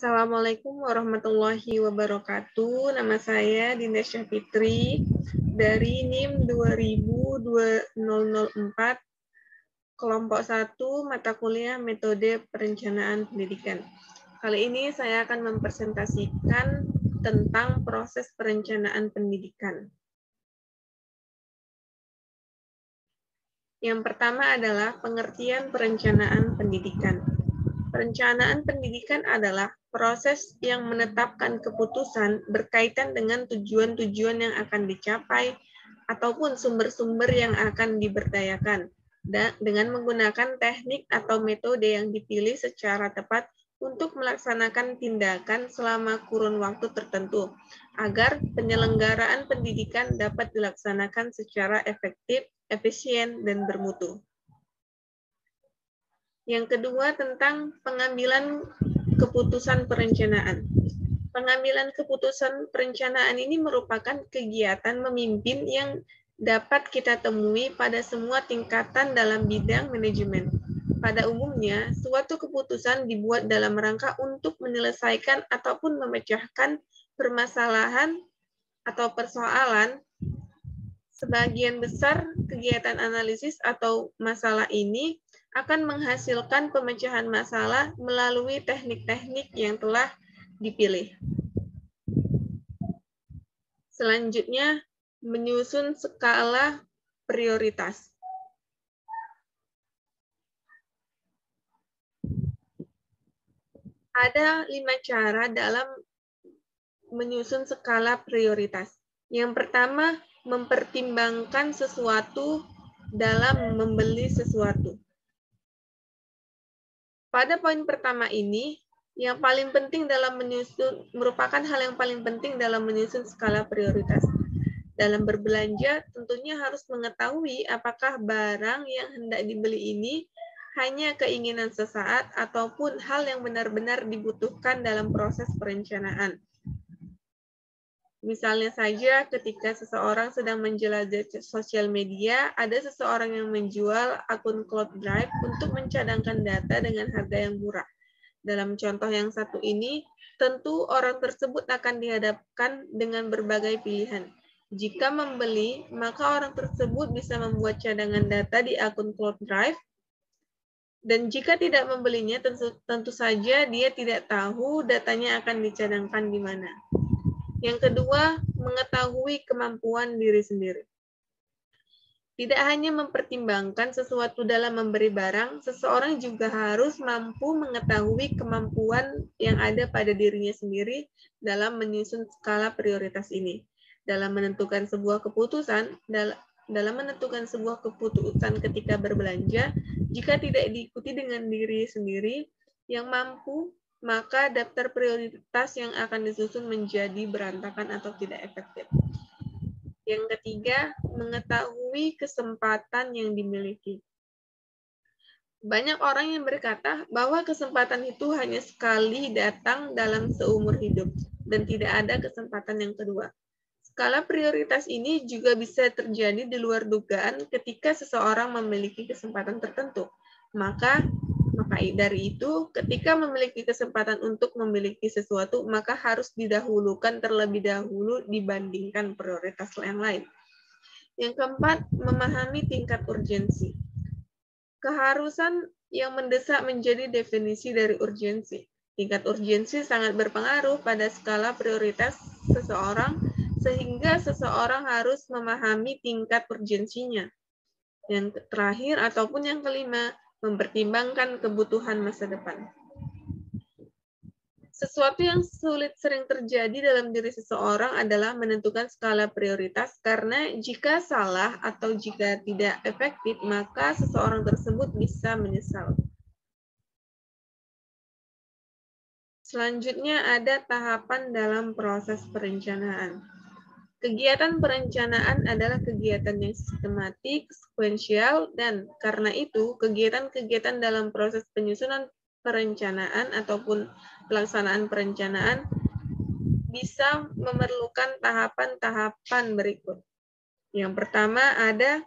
Assalamualaikum warahmatullahi wabarakatuh. Nama saya Dinda Syafitri dari NIM 2004, kelompok 1, mata kuliah metode perencanaan pendidikan. Kali ini saya akan mempresentasikan tentang proses perencanaan pendidikan. Yang pertama adalah pengertian perencanaan pendidikan. Perencanaan pendidikan adalah proses yang menetapkan keputusan berkaitan dengan tujuan-tujuan yang akan dicapai ataupun sumber-sumber yang akan diberdayakan dengan menggunakan teknik atau metode yang dipilih secara tepat untuk melaksanakan tindakan selama kurun waktu tertentu agar penyelenggaraan pendidikan dapat dilaksanakan secara efektif, efisien, dan bermutu. Yang kedua tentang pengambilan keputusan perencanaan. Pengambilan keputusan perencanaan ini merupakan kegiatan memimpin yang dapat kita temui pada semua tingkatan dalam bidang manajemen. Pada umumnya, suatu keputusan dibuat dalam rangka untuk menyelesaikan ataupun memecahkan permasalahan atau persoalan. Sebagian besar kegiatan analisis atau masalah ini akan menghasilkan pemecahan masalah melalui teknik-teknik yang telah dipilih. Selanjutnya, menyusun skala prioritas. Ada 5 cara dalam menyusun skala prioritas. Yang pertama, mempertimbangkan sesuatu dalam membeli sesuatu. Pada poin pertama ini, yang paling penting dalam merupakan hal yang paling penting dalam menyusun skala prioritas. Dalam berbelanja, tentunya harus mengetahui apakah barang yang hendak dibeli ini hanya keinginan sesaat ataupun hal yang benar-benar dibutuhkan dalam proses perencanaan. Misalnya saja ketika seseorang sedang menjelajah sosial media, ada seseorang yang menjual akun cloud drive untuk mencadangkan data dengan harga yang murah. Dalam contoh yang satu ini, tentu orang tersebut akan dihadapkan dengan berbagai pilihan. Jika membeli, maka orang tersebut bisa membuat cadangan data di akun cloud drive, dan jika tidak membelinya, tentu saja dia tidak tahu datanya akan dicadangkan di mana. Yang kedua, mengetahui kemampuan diri sendiri. Tidak hanya mempertimbangkan sesuatu dalam memberi barang, seseorang juga harus mampu mengetahui kemampuan yang ada pada dirinya sendiri dalam menyusun skala prioritas ini. Dalam menentukan sebuah keputusan, ketika berbelanja, jika tidak diikuti dengan diri sendiri yang mampu, maka daftar prioritas yang akan disusun menjadi berantakan atau tidak efektif. Yang ketiga, mengetahui kesempatan yang dimiliki. Banyak orang yang berkata bahwa kesempatan itu hanya sekali datang dalam seumur hidup, dan tidak ada kesempatan yang kedua. Skala prioritas ini juga bisa terjadi di luar dugaan ketika seseorang memiliki kesempatan tertentu. Maka dari itu, ketika memiliki kesempatan untuk memiliki sesuatu, maka harus didahulukan terlebih dahulu dibandingkan prioritas yang lain. Yang keempat, memahami tingkat urgensi. Keharusan yang mendesak menjadi definisi dari urgensi. Tingkat urgensi sangat berpengaruh pada skala prioritas seseorang, sehingga seseorang harus memahami tingkat urgensinya. Yang terakhir ataupun yang kelima, mempertimbangkan kebutuhan masa depan. Sesuatu yang sulit sering terjadi dalam diri seseorang adalah menentukan skala prioritas, karena jika salah atau jika tidak efektif, maka seseorang tersebut bisa menyesal. Selanjutnya ada tahapan dalam proses perencanaan. Kegiatan perencanaan adalah kegiatan yang sistematik, sekuensial, dan karena itu kegiatan-kegiatan dalam proses penyusunan perencanaan ataupun pelaksanaan perencanaan bisa memerlukan tahapan-tahapan berikut. Yang pertama ada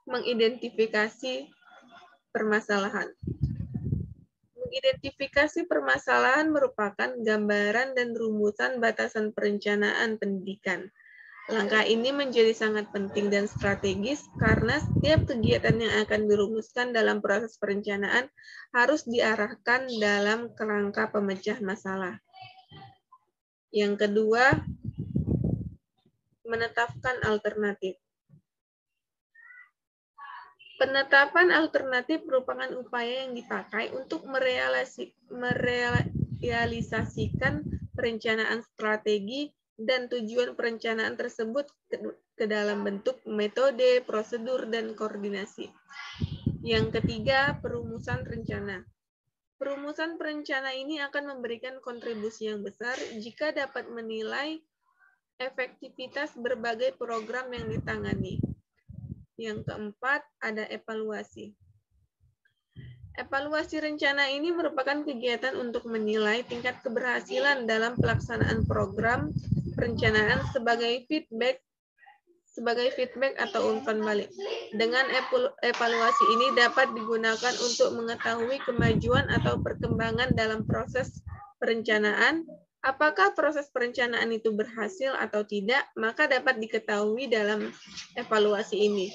mengidentifikasi permasalahan. Mengidentifikasi permasalahan merupakan gambaran dan rumusan batasan perencanaan pendidikan. Langkah ini menjadi sangat penting dan strategis karena setiap kegiatan yang akan dirumuskan dalam proses perencanaan harus diarahkan dalam kerangka pemecah masalah. Yang kedua, menetapkan alternatif. Penetapan alternatif merupakan upaya yang dipakai untuk merealisasikan perencanaan strategi dan tujuan perencanaan tersebut ke dalam bentuk metode, prosedur, dan koordinasi. Yang ketiga, perumusan rencana. Perumusan perencana ini akan memberikan kontribusi yang besar jika dapat menilai efektivitas berbagai program yang ditangani. Yang keempat, ada evaluasi. Evaluasi rencana ini merupakan kegiatan untuk menilai tingkat keberhasilan dalam pelaksanaan program perencanaan sebagai feedback atau umpan balik. Dengan evaluasi ini dapat digunakan untuk mengetahui kemajuan atau perkembangan dalam proses perencanaan. Apakah proses perencanaan itu berhasil atau tidak, maka dapat diketahui dalam evaluasi ini.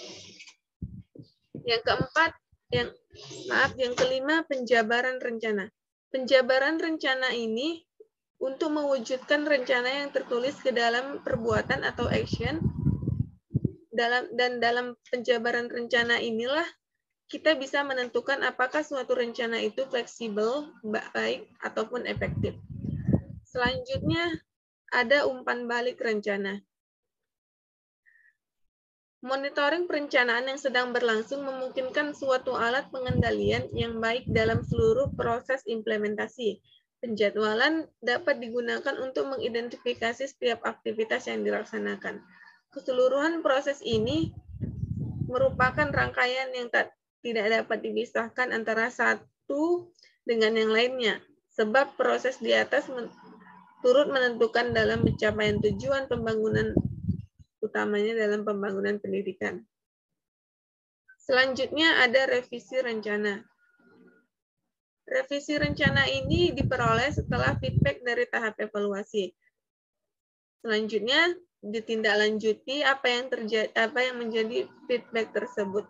Yang keempat, yang kelima, penjabaran rencana. Penjabaran rencana ini untuk mewujudkan rencana yang tertulis ke dalam perbuatan atau action. Dalam penjabaran rencana inilah kita bisa menentukan apakah suatu rencana itu fleksibel, baik, ataupun efektif. Selanjutnya, ada umpan balik rencana. Monitoring perencanaan yang sedang berlangsung memungkinkan suatu alat pengendalian yang baik dalam seluruh proses implementasi. Penjadwalan dapat digunakan untuk mengidentifikasi setiap aktivitas yang dilaksanakan. Keseluruhan proses ini merupakan rangkaian yang tidak dapat dipisahkan antara satu dengan yang lainnya, sebab proses di atas turut menentukan dalam pencapaian tujuan pembangunan, utamanya dalam pembangunan pendidikan. Selanjutnya ada revisi rencana. Revisi rencana ini diperoleh setelah feedback dari tahap evaluasi. Selanjutnya ditindaklanjuti apa yang menjadi feedback tersebut.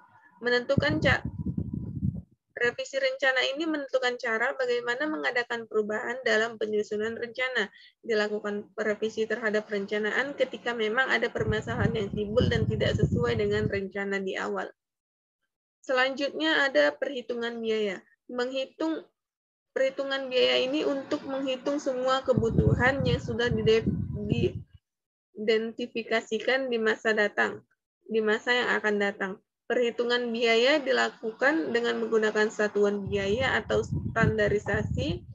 Revisi rencana ini menentukan cara bagaimana mengadakan perubahan dalam penyusunan rencana. Dilakukan revisi terhadap perencanaan ketika memang ada permasalahan yang timbul dan tidak sesuai dengan rencana di awal. Selanjutnya ada perhitungan biaya. Perhitungan biaya ini untuk menghitung semua kebutuhan yang sudah diidentifikasikan di masa yang akan datang. Perhitungan biaya dilakukan dengan menggunakan satuan biaya atau standarisasi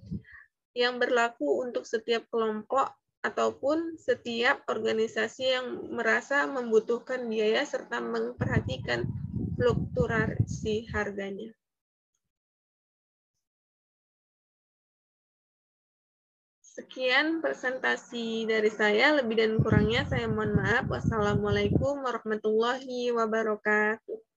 yang berlaku untuk setiap kelompok ataupun setiap organisasi yang merasa membutuhkan biaya serta memperhatikan fluktuasi harganya. Sekian presentasi dari saya, lebih dan kurangnya saya mohon maaf. Wassalamualaikum warahmatullahi wabarakatuh.